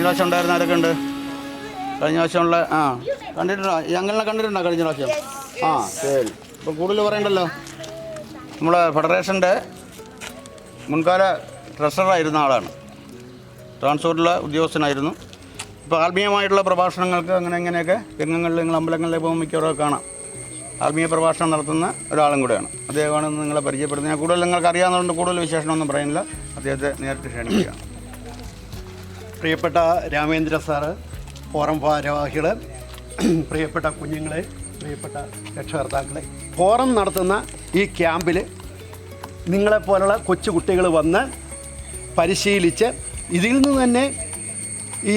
കഴിഞ്ഞ പ്രാവശ്യം ഉണ്ടായിരുന്ന ആരൊക്കെ ഉണ്ട്? കഴിഞ്ഞ പ്രാവശ്യമുള്ള കണ്ടിട്ടുണ്ടോ? ഞങ്ങളെ കണ്ടിട്ടുണ്ടോ കഴിഞ്ഞ പ്രാവശ്യം? ശരി. ഇപ്പോൾ കൂടുതൽ പറയണ്ടല്ലോ. നമ്മളെ ഫെഡറേഷൻ്റെ മുൻകാല ട്രഷററായിരുന്ന ആളാണ്, ട്രാൻസ്പോർട്ടിലെ ഉദ്യോഗസ്ഥനായിരുന്നു. ഇപ്പോൾ ആത്മീയമായിട്ടുള്ള പ്രഭാഷണങ്ങൾക്ക് അങ്ങനെയൊക്കെ രംഗങ്ങളിൽ നിങ്ങൾ അമ്പലങ്ങളിലേക്ക് പോകുമ്പോൾ മിക്കവാറും കാണാം. ആത്മീയ പ്രഭാഷണം നടത്തുന്ന ഒരാളും കൂടെയാണ്. അദ്ദേഹമാണ് നിങ്ങളെ പരിചയപ്പെടുന്നത്. ഞാൻ കൂടുതൽ നിങ്ങൾക്ക് അറിയാവുന്നതുകൊണ്ട് കൂടുതൽ വിശേഷമൊന്നും പറയുന്നില്ല. അദ്ദേഹത്തെ നേരിട്ട് ക്ഷണിക്കുകയാണ്. പ്രിയപ്പെട്ട രാമേന്ദ്ര സാറ്, ഫോറം ഭാരവാഹികൾ, പ്രിയപ്പെട്ട കുഞ്ഞുങ്ങളെ, പ്രിയപ്പെട്ട രക്ഷകർത്താക്കളെ, ഫോറം നടത്തുന്ന ഈ ക്യാമ്പിൽ നിങ്ങളെപ്പോലുള്ള കൊച്ചു കുട്ടികൾ വന്ന് പരിശീലിച്ച് ഇതിൽ നിന്ന് തന്നെ ഈ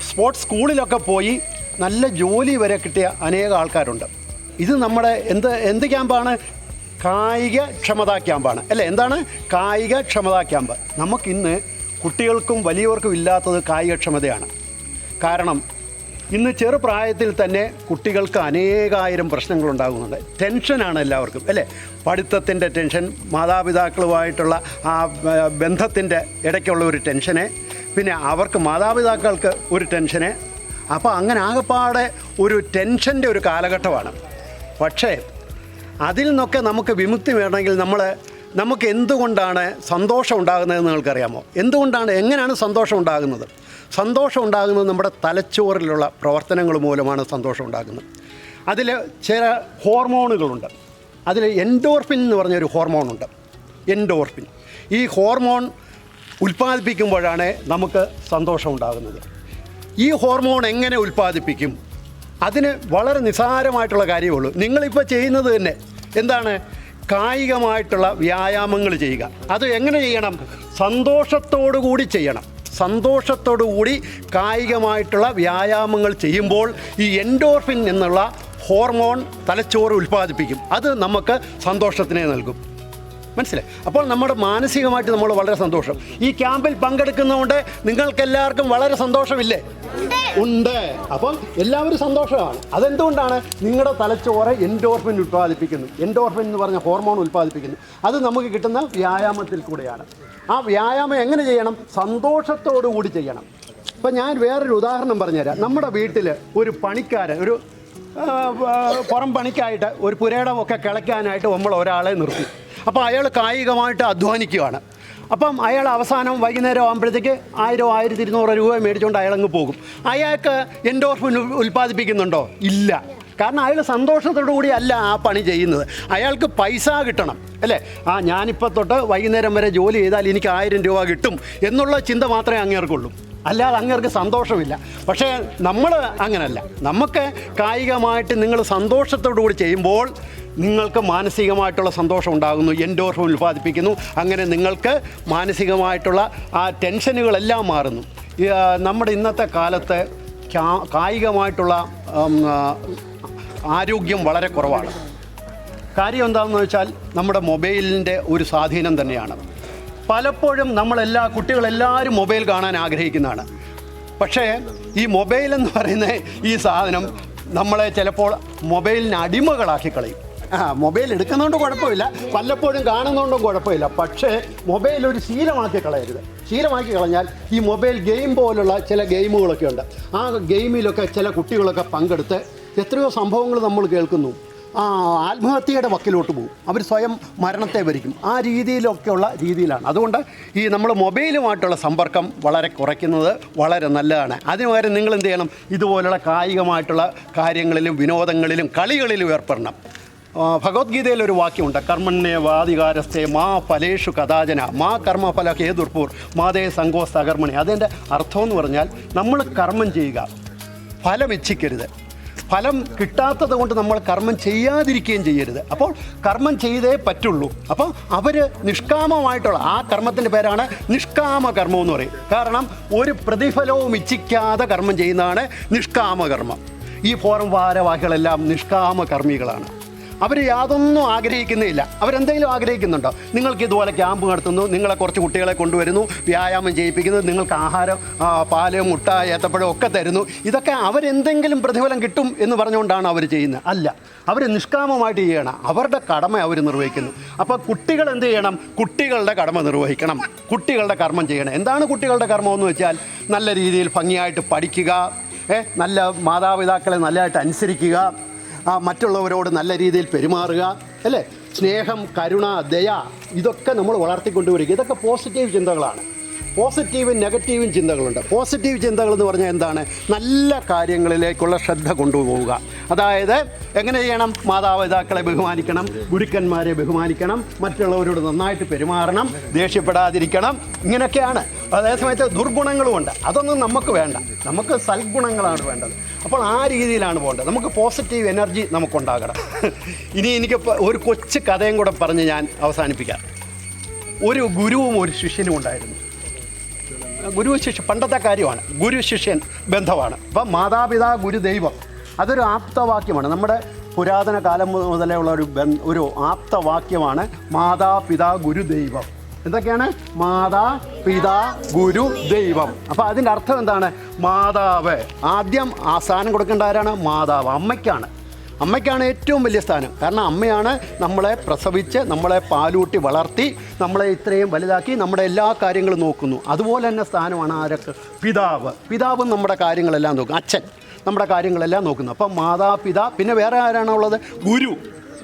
സ്പോർട്സ് സ്കൂളിലൊക്കെ പോയി നല്ല ജോലി വരെ കിട്ടിയ അനേക ആൾക്കാരുണ്ട്. ഇത് നമ്മുടെ എന്ത് ക്യാമ്പാണ്? കായിക ക്ഷമതാ ക്യാമ്പാണ് അല്ലേ? എന്താണ് കായിക ക്ഷമതാ ക്യാമ്പ്? നമുക്കിന്ന് കുട്ടികൾക്കും വലിയവർക്കും ഇല്ലാത്തത് കായികക്ഷമതയാണ്. കാരണം ഇന്ന് ചെറുപ്രായത്തിൽ തന്നെ കുട്ടികൾക്ക് അനേകായിരം പ്രശ്നങ്ങളുണ്ടാകുന്നുണ്ട്. ടെൻഷനാണ് എല്ലാവർക്കും അല്ലേ? പഠിത്തത്തിൻ്റെ ടെൻഷൻ, മാതാപിതാക്കളുമായിട്ടുള്ള ആ ബന്ധത്തിൻ്റെ ഇടയ്ക്കുള്ള ഒരു ടെൻഷന്, പിന്നെ അവർക്ക് മാതാപിതാക്കൾക്ക് ഒരു ടെൻഷന്. അപ്പോൾ അങ്ങനെ ആകെപ്പാടെ ഒരു ടെൻഷൻ്റെ ഒരു കാലഘട്ടമാണ്. പക്ഷേ അതിൽ നിന്നൊക്കെ നമുക്ക് വിമുക്തി വേണമെങ്കിൽ നമുക്ക് എന്തുകൊണ്ടാണ് സന്തോഷം ഉണ്ടാകുന്നതെന്ന് നിങ്ങൾക്കറിയാമോ? എങ്ങനെയാണ് സന്തോഷം ഉണ്ടാകുന്നത്? സന്തോഷം ഉണ്ടാകുന്നത് നമ്മുടെ തലച്ചോറിലുള്ള പ്രവർത്തനങ്ങൾ മൂലമാണ് സന്തോഷം ഉണ്ടാകുന്നത്. അതിൽ ചില ഹോർമോണുകളുണ്ട്. അതിൽ എൻഡോർഫിൻ എന്ന് പറഞ്ഞൊരു ഹോർമോണുണ്ട്. എൻഡോർഫിൻ. ഈ ഹോർമോൺ ഉൽപ്പാദിപ്പിക്കുമ്പോഴാണ് നമുക്ക് സന്തോഷം ഉണ്ടാകുന്നത്. ഈ ഹോർമോൺ എങ്ങനെ ഉൽപ്പാദിപ്പിക്കും? അതിന് വളരെ നിസ്സാരമായിട്ടുള്ള കാര്യമുള്ളൂ. നിങ്ങളിപ്പോൾ ചെയ്യുന്നത് തന്നെ എന്താണ്? കായികമായിട്ടുള്ള വ്യായാമങ്ങൾ ചെയ്യുക. അത് എങ്ങനെ ചെയ്യണം? സന്തോഷത്തോടു കൂടി ചെയ്യണം. സന്തോഷത്തോടു കൂടി കായികമായിട്ടുള്ള വ്യായാമങ്ങൾ ചെയ്യുമ്പോൾ ഈ എൻഡോർഫിൻ എന്നുള്ള ഹോർമോൺ തലച്ചോറ് ഉൽപ്പാദിപ്പിക്കും. അത് നമുക്ക് സന്തോഷത്തിനെ നൽകും. മനസ്സിലായി? അപ്പോൾ നമ്മുടെ മാനസികമായിട്ട് നമ്മൾ വളരെ സന്തോഷം. ഈ ക്യാമ്പിൽ പങ്കെടുക്കുന്നതുകൊണ്ട് നിങ്ങൾക്കെല്ലാവർക്കും വളരെ സന്തോഷമില്ലേ? ഉണ്ട്. അപ്പം എല്ലാവരും സന്തോഷമാണ്. അതെന്തുകൊണ്ടാണ്? നിങ്ങളുടെ തലച്ചോറ് എൻഡോർഫിൻ ഉൽപ്പാദിപ്പിക്കുന്നു. എൻഡോർഫിൻ എന്ന് പറഞ്ഞ ഹോർമോൺ ഉൽപ്പാദിപ്പിക്കുന്നു. അത് നമുക്ക് കിട്ടുന്ന വ്യായാമത്തിൽ കൂടെയാണ്. ആ വ്യായാമം എങ്ങനെ ചെയ്യണം? സന്തോഷത്തോടു കൂടി ചെയ്യണം. ഇപ്പം ഞാൻ വേറൊരു ഉദാഹരണം പറഞ്ഞുതരാം. നമ്മുടെ വീട്ടിൽ ഒരു പണിക്കാരൻ, ഒരു പുറം പണിക്കായിട്ട് ഒരു പുരയിടമൊക്കെ കിളയ്ക്കാനായിട്ട് നമ്മൾ ഒരാളെ നിർത്തി. അപ്പോൾ അയാൾ കായികമായിട്ട് അധ്വാനിക്കുകയാണ്. അപ്പം അയാൾ അവസാനം വൈകുന്നേരം ആകുമ്പോഴത്തേക്ക് 1000-1200 രൂപ മേടിച്ചുകൊണ്ട് അയാളങ്ങ് പോകും. അയാൾക്ക് എൻഡോർഫിൻ ഉൽപ്പാദിപ്പിക്കുന്നുണ്ടോ? ഇല്ല. കാരണം അയാൾ സന്തോഷത്തോടു കൂടി അല്ല ആ പണി ചെയ്യുന്നത്. അയാൾക്ക് പൈസ കിട്ടണം അല്ലേ? ഞാനിപ്പോൾ തൊട്ട് വൈകുന്നേരം വരെ ജോലി ചെയ്താൽ എനിക്ക് 1000 രൂപ കിട്ടും എന്നുള്ള ചിന്ത മാത്രമേ അങ്ങേർക്കുള്ളൂ. അല്ലാതെ അങ്ങേർക്ക് സന്തോഷമില്ല. പക്ഷേ നമ്മൾ അങ്ങനല്ല. നമുക്ക് കായികമായിട്ട് നിങ്ങൾ സന്തോഷത്തോടു കൂടി ചെയ്യുമ്പോൾ നിങ്ങൾക്ക് മാനസികമായിട്ടുള്ള സന്തോഷം ഉണ്ടാകുന്നു. എൻഡോർഫിൻ ഉൽപ്പാദിപ്പിക്കുന്നു. അങ്ങനെ നിങ്ങൾക്ക് മാനസികമായിട്ടുള്ള ആ ടെൻഷനുകളെല്ലാം മാറുന്നു. നമ്മുടെ ഇന്നത്തെ കാലത്ത് കായികമായിട്ടുള്ള ആരോഗ്യം വളരെ കുറവാണ്. കാര്യം എന്താണെന്ന് വെച്ചാൽ നമ്മുടെ മൊബൈലിൻ്റെ ഒരു സ്വാധീനം തന്നെയാണ്. പലപ്പോഴും കുട്ടികളെല്ലാവരും മൊബൈൽ കാണാൻ ആഗ്രഹിക്കുന്നതാണ്. പക്ഷേ ഈ മൊബൈൽ എന്ന് പറയുന്ന ഈ സാധനം നമ്മളെ ചിലപ്പോൾ മൊബൈലിന് അടിമകളാക്കി കളയും. മൊബൈൽ എടുക്കുന്നതുകൊണ്ട് കുഴപ്പമില്ല, വല്ലപ്പോഴും കാണുന്നതുകൊണ്ടും കുഴപ്പമില്ല. പക്ഷേ മൊബൈൽ ഒരു ശീലമാക്കി കളയരുത്. ശീലമാക്കി കളഞ്ഞാൽ ഈ മൊബൈൽ ഗെയിം പോലുള്ള ചില ഗെയിമുകളൊക്കെ ഉണ്ട്. ആ ഗെയിമിലൊക്കെ ചില കുട്ടികളൊക്കെ പങ്കെടുത്ത് എത്രയോ സംഭവങ്ങൾ നമ്മൾ കേൾക്കുന്നു. ആത്മഹത്യയുടെ വക്കിലോട്ട് പോകും. അവർ സ്വയം മരണത്തെ വരിക്കും. ആ രീതിയിലാണ്. അതുകൊണ്ട് ഈ നമ്മൾ മൊബൈലുമായിട്ടുള്ള സമ്പർക്കം വളരെ കുറയ്ക്കുന്നത് വളരെ നല്ലതാണ്. അതിന് പകരം നിങ്ങൾ എന്ത് ചെയ്യണം? ഇതുപോലുള്ള കായികമായിട്ടുള്ള കാര്യങ്ങളിലും വിനോദങ്ങളിലും കളികളിലും ഏർപ്പെടണം. ഭഗവത്ഗീതയിൽ ഒരു വാക്യമുണ്ട്, കർമ്മണ്യവാധികാരസ്ഥേ മാ ഫലേഷു കഥാചന മാ കർമ്മഫല ഹേതുർപൂർ മാതേ സംഘോസ്ത അകർമ്മണി. അതിൻ്റെ അർത്ഥം എന്ന് പറഞ്ഞാൽ നമ്മൾ കർമ്മം ചെയ്യുക, ഫലം ഇച്ഛിക്കരുത്. ഫലം കിട്ടാത്തത് കൊണ്ട് നമ്മൾ കർമ്മം ചെയ്യാതിരിക്കുകയും ചെയ്യരുത്. അപ്പോൾ കർമ്മം ചെയ്തേ പറ്റുള്ളൂ. അപ്പോൾ അവർ നിഷ്കാമമായിട്ടുള്ള ആ കർമ്മത്തിൻ്റെ പേരാണ് നിഷ്കാമ കർമ്മം എന്ന് പറയും. കാരണം ഒരു പ്രതിഫലവും ഇച്ഛിക്കാതെ കർമ്മം ചെയ്യുന്നതാണ് നിഷ്കാമകർമ്മം. ഈ ഫോറം ഭാരവാഹികളെല്ലാം നിഷ്കാമ കർമ്മികളാണ്. അവർ യാതൊന്നും ആഗ്രഹിക്കുന്നില്ല. അവരെന്തെങ്കിലും ആഗ്രഹിക്കുന്നുണ്ടോ? നിങ്ങൾക്ക് ഇതുപോലെ ക്യാമ്പ് നടത്തുന്നു, നിങ്ങളെ കുറച്ച് കുട്ടികളെ കൊണ്ടുവരുന്നു, വ്യായാമം ചെയ്യിപ്പിക്കുന്നു, നിങ്ങൾക്ക് ആഹാരം, പാല്, മുട്ട, ഏത്തപ്പഴം ഒക്കെ തരുന്നു. ഇതൊക്കെ അവരെന്തെങ്കിലും പ്രതിഫലം കിട്ടും എന്ന് പറഞ്ഞുകൊണ്ടാണ് അവർ ചെയ്യുന്നത്. അല്ല, അവർ നിഷ്കാമമായിട്ട് ചെയ്യണം. അവരുടെ കടമ അവർ നിർവഹിക്കുന്നു. അപ്പോൾ കുട്ടികൾ എന്ത് ചെയ്യണം? കുട്ടികളുടെ കടമ നിർവഹിക്കണം, കുട്ടികളുടെ കർമ്മം ചെയ്യണം. എന്താണ് കുട്ടികളുടെ കർമ്മം എന്ന് വെച്ചാൽ നല്ല രീതിയിൽ ഭംഗിയായിട്ട് പഠിക്കുക, നല്ല മാതാപിതാക്കളെ നല്ലതായിട്ട് അനുസരിക്കുക, മറ്റുള്ളവരോട് നല്ല രീതിയിൽ പെരുമാറുക, അല്ലേ? സ്നേഹം, കരുണ, ദയ, ഇതൊക്കെ നമ്മൾ വളർത്തിക്കൊണ്ടുവരിക. ഇതൊക്കെ പോസിറ്റീവ് ചിന്തകളാണ്. പോസിറ്റീവും നെഗറ്റീവും ചിന്തകളുണ്ട്. പോസിറ്റീവ് ചിന്തകൾ എന്ന് പറഞ്ഞാൽ എന്താണ്? നല്ല കാര്യങ്ങളിലേക്കുള്ള ശ്രദ്ധ കൊണ്ടുപോവുക. അതായത് എങ്ങനെ ചെയ്യണം? മാതാപിതാക്കളെ ബഹുമാനിക്കണം, ഗുരുക്കന്മാരെ ബഹുമാനിക്കണം, മറ്റുള്ളവരോട് നന്നായിട്ട് പെരുമാറണം, ദേഷ്യപ്പെടാതിരിക്കണം, ഇങ്ങനെയൊക്കെയാണ്. അതേസമയത്ത് ദുർഗുണങ്ങളുമുണ്ട്. അതൊന്നും നമുക്ക് വേണ്ട. നമുക്ക് സൽഗുണങ്ങളാണ് വേണ്ടത്. അപ്പോൾ ആ രീതിയിലാണ് പോകേണ്ടത്. നമുക്ക് പോസിറ്റീവ് എനർജി നമുക്കുണ്ടാകണം. ഇനി എനിക്ക് ഒരു കൊച്ചു കഥയും കൂടെ പറഞ്ഞ് ഞാൻ അവസാനിപ്പിക്കാം. ഒരു ഗുരുവും ഒരു ശിഷ്യനും ഉണ്ടായിരുന്നു. ഗുരു ശിഷ്യ പണ്ടത്തെ കാര്യമാണ്. ഗുരു ശിഷ്യൻ ബന്ധമാണ്. അപ്പം മാതാപിതാ ഗുരു ദൈവം, അതൊരു ആപ്തവാക്യമാണ്. നമ്മുടെ പുരാതന കാലം മുതലേ ഉള്ള ഒരു ആപ്തവാക്യമാണ് മാതാപിതാ ഗുരു ദൈവം. എന്തൊക്കെയാണ്? മാതാ, പിതാ, ഗുരു, ദൈവം. അപ്പോൾ അതിൻ്റെ അർത്ഥം എന്താണ്? മാതാവ് ആദ്യം ആ സ്ഥാനം കൊടുക്കേണ്ട ആരാണ്? മാതാവ്, അമ്മയ്ക്കാണ്. അമ്മയ്ക്കാണ് ഏറ്റവും വലിയ സ്ഥാനം. കാരണം അമ്മയാണ് നമ്മളെ പ്രസവിച്ച്, നമ്മളെ പാലൂട്ടി വളർത്തി, നമ്മളെ ഇത്രയും വലുതാക്കി, നമ്മുടെ എല്ലാ കാര്യങ്ങളും നോക്കുന്നു. അതുപോലെ തന്നെ സ്ഥാനമാണ് ആരൊക്കെ? പിതാവ്. പിതാവും നമ്മുടെ കാര്യങ്ങളെല്ലാം നോക്കും. അച്ഛൻ നമ്മുടെ കാര്യങ്ങളെല്ലാം നോക്കുന്നു. അപ്പം മാതാപിതാ. പിന്നെ വേറെ ആരാണുള്ളത്? ഗുരു.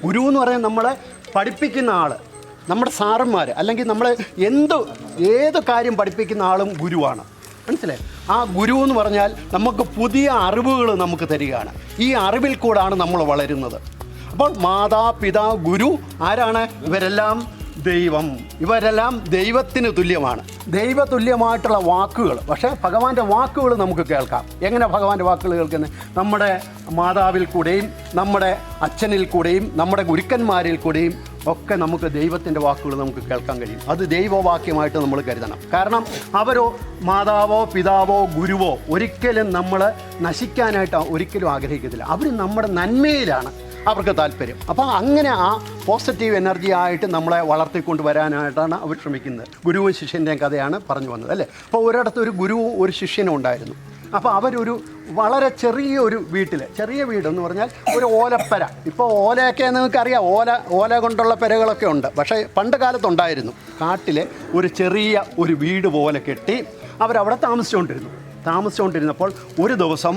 ഗുരു എന്ന് പറഞ്ഞാൽ നമ്മളെ പഠിപ്പിക്കുന്ന ആൾ, നമ്മുടെ സാറന്മാർ, അല്ലെങ്കിൽ നമ്മൾ ഏത് കാര്യം പഠിപ്പിക്കുന്ന ആളും ഗുരുവാണ്. മനസ്സിലായി? ആ ഗുരു എന്ന് പറഞ്ഞാൽ നമുക്ക് പുതിയ അറിവുകൾ നമുക്ക് തരികയാണ്. ഈ അറിവിൽ കൂടാണ് നമ്മൾ വളരുന്നത്. അപ്പോൾ മാതാപിതാ ഗുരു ആരാണ്? ഇവരെല്ലാം ദൈവം. ഇവരെല്ലാം ദൈവത്തിന് തുല്യമാണ്. ദൈവതുല്യമായിട്ടുള്ള വാക്കുകൾ. പക്ഷേ ഭഗവാന്റെ വാക്കുകൾ നമുക്ക് കേൾക്കാം. എങ്ങനെ ഭഗവാന്റെ വാക്കുകൾ കേൾക്കുന്നത്? നമ്മുടെ മാതാവിൽ കൂടെയും, നമ്മുടെ അച്ഛനിൽ കൂടെയും, നമ്മുടെ ഗുരുക്കന്മാരിൽ കൂടെയും ഒക്കെ നമുക്ക് ദൈവത്തിൻ്റെ വാക്കുകൾ നമുക്ക് കേൾക്കാൻ കഴിയും. അത് ദൈവവാക്യമായിട്ട് നമ്മൾ കരുതണം. കാരണം അവരോ മാതാവോ പിതാവോ ഗുരുവോ ഒരിക്കലും നമ്മൾ നശിക്കാനായിട്ട് ഒരിക്കലും ആഗ്രഹിക്കത്തില്ല. അവർ നമ്മുടെ നന്മയിലാണ് അവർക്ക് താല്പര്യം. അപ്പോൾ അങ്ങനെ ആ പോസിറ്റീവ് എനർജി ആയിട്ട് നമ്മളെ വളർത്തിക്കൊണ്ട് വരാനായിട്ടാണ് അവർ ശ്രമിക്കുന്നത്. ഗുരുവും ശിഷ്യൻ്റെയും കഥയാണ് പറഞ്ഞു വന്നത്, അല്ലേ? അപ്പോൾ ഒരിടത്ത് ഒരു ഗുരുവും ഒരു ശിഷ്യനും ഉണ്ടായിരുന്നു. അപ്പോൾ അവരൊരു വളരെ ചെറിയൊരു വീട്ടിൽ, ചെറിയ വീടെന്ന് പറഞ്ഞാൽ ഒരു ഓലപ്പര. ഇപ്പോൾ ഓലയൊക്കെ നിങ്ങൾക്കറിയാം, ഓല കൊണ്ടുള്ള പെരകളൊക്കെ ഉണ്ട്. പക്ഷേ പണ്ട് കാലത്തുണ്ടായിരുന്നു. കാട്ടിലെ ഒരു ചെറിയ ഒരു വീട് പോലെ കെട്ടി അവരവിടെ താമസിച്ചുകൊണ്ടിരുന്നപ്പോൾ ഒരു ദിവസം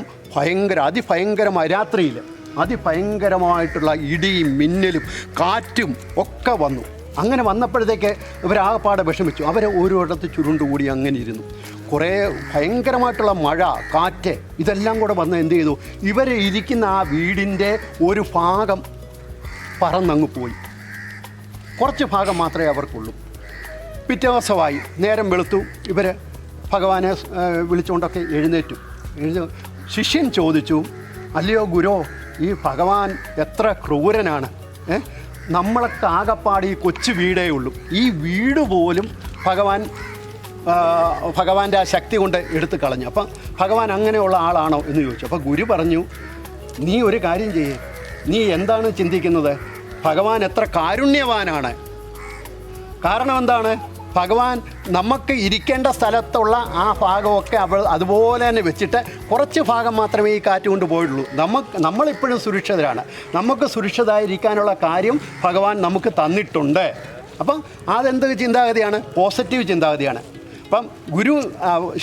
അതിഭയങ്കരമായ രാത്രിയിൽ അതിഭയങ്കരമായിട്ടുള്ള ഇടിയും മിന്നലും കാറ്റും ഒക്കെ വന്നു. അങ്ങനെ വന്നപ്പോഴത്തേക്ക് ഇവരാകപ്പാടെ വിഷമിച്ചു. അവരെ ഓരോരിടത്ത് ചുരുണ്ടുകൂടി അങ്ങനെ ഇരുന്നു. കുറേ ഭയങ്കരമായിട്ടുള്ള മഴ, കാറ്റ്, ഇതെല്ലാം കൂടെ വന്ന് എന്ത് ചെയ്തു? ഇവരെ ഇരിക്കുന്ന ആ വീടിൻ്റെ ഒരു ഭാഗം പറന്നങ്ങ് പോയി. കുറച്ച് ഭാഗം മാത്രമേ അവർക്കുള്ളൂ. പിറ്റേ ദിവസമായി, നേരം വെളുത്തു. ഇവർ ഭഗവാനെ വിളിച്ചുകൊണ്ടൊക്കെ എഴുന്നേറ്റു. ശിഷ്യൻ ചോദിച്ചു, അല്ലയോ ഗുരു, ഈ ഭഗവാൻ എത്ര ക്രൂരനാണ്. നമ്മളൊക്കെ ആകപ്പാട് ഈ കൊച്ചു വീടേ ഉള്ളൂ. ഈ വീട് പോലും ഭഗവാന്റെ ആ ശക്തി കൊണ്ട് എടുത്തു കളഞ്ഞു. അപ്പം ഭഗവാൻ അങ്ങനെയുള്ള ആളാണോ എന്ന് ചോദിച്ചു. അപ്പോൾ ഗുരു പറഞ്ഞു, നീ ഒരു കാര്യം ചെയ്യേ, നീ എന്താണ് ചിന്തിക്കുന്നത്? ഭഗവാൻ എത്ര കാരുണ്യവാനാണ്. കാരണം എന്താണ്? ഭഗവാൻ നമുക്ക് ഇരിക്കേണ്ട സ്ഥലത്തുള്ള ആ ഭാഗമൊക്കെ അതുപോലെ തന്നെ വെച്ചിട്ട് കുറച്ച് ഭാഗം മാത്രമേ ഈ കാറ്റ് കൊണ്ട് പോയിട്ടുള്ളൂ. നമ്മളിപ്പോഴും സുരക്ഷിതരാണ്. നമുക്ക് സുരക്ഷിതരായിരിക്കാനുള്ള കാര്യം ഭഗവാൻ നമുക്ക് തന്നിട്ടുണ്ട്. അപ്പം അതെന്ത് ചിന്താഗതിയാണ്? പോസിറ്റീവ് ചിന്താഗതിയാണ്. അപ്പം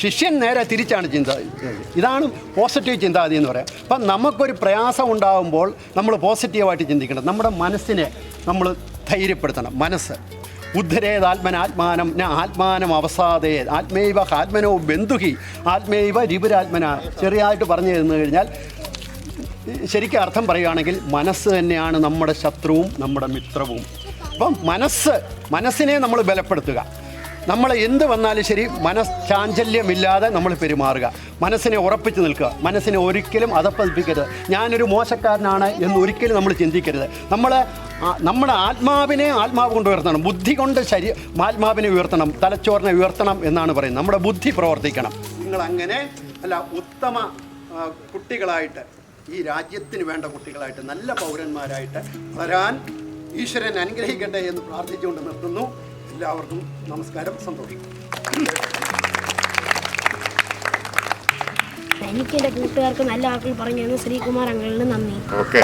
ശിഷ്യൻ നേരെ തിരിച്ചാണ് ഇതാണ് പോസിറ്റീവ് ചിന്താഗതി എന്ന് പറയാം. അപ്പം നമുക്കൊരു പ്രയാസം ഉണ്ടാകുമ്പോൾ നമ്മൾ പോസിറ്റീവായിട്ട് ചിന്തിക്കണം. നമ്മുടെ മനസ്സിനെ നമ്മൾ ധൈര്യപ്പെടുത്തണം. മനസ്സ് ഉദ്ധരേതാത്മനാത്മാനം ന ആത്മാനം അവസാദേ ആത്മൈവ ആത്മനോ ബന്ധുഹി ആത്മൈവ രിപുരാത്മന. ചെറിയായിട്ട് പറഞ്ഞു തന്നു കഴിഞ്ഞാൽ ശരിക്കും അർത്ഥം പറയുകയാണെങ്കിൽ മനസ്സ് തന്നെയാണ് നമ്മുടെ ശത്രുവും നമ്മുടെ മിത്രവും. അപ്പം മനസ്സിനെ നമ്മൾ ബലപ്പെടുത്തുക. നമ്മൾ എന്ത് വന്നാലും ശരി മനഃചാഞ്ചല്യമില്ലാതെ നമ്മൾ പെരുമാറുക. മനസ്സിനെ ഉറപ്പിച്ച് നിൽക്കുക. മനസ്സിനെ ഒരിക്കലും അധപ്പതിപ്പിക്കരുത്. ഞാനൊരു മോശക്കാരനാണ് എന്ന് ഒരിക്കലും നമ്മൾ ചിന്തിക്കരുത്. നമ്മുടെ ആത്മാവ് കൊണ്ട് ഉയർത്തണം. ബുദ്ധി കൊണ്ട് ആത്മാവിനെ ഉയർത്തണം, തലച്ചോറിനെ ഉയർത്തണം എന്നാണ് പറയുന്നത്. നമ്മുടെ ബുദ്ധി പ്രവർത്തിക്കണം. നിങ്ങൾ അങ്ങനെ ഉത്തമ കുട്ടികളായിട്ട് ഈ രാജ്യത്തിന് വേണ്ട കുട്ടികളായിട്ട് നല്ല പൗരന്മാരായിട്ട് വരാൻ ഈശ്വരൻ അനുഗ്രഹിക്കട്ടെ എന്ന് പ്രാർത്ഥിച്ചുകൊണ്ട് നിർത്തുന്നു. എല്ലാവർക്കും നമസ്കാരം, സന്തോഷം. എനിക്ക് എൻ്റെ കൂട്ടുകാർക്ക് നല്ല വാക്കുകൾ പറഞ്ഞു തന്നു ശ്രീകുമാർ അങ്കിളിന് നന്ദി. ഓക്കെ,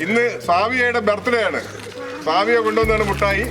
ഇന്ന് സാവിയയുടെ ബർത്ത്ഡേ ആണ്. സാവിയ കൊണ്ടുവന്നാണ് മുട്ടായി.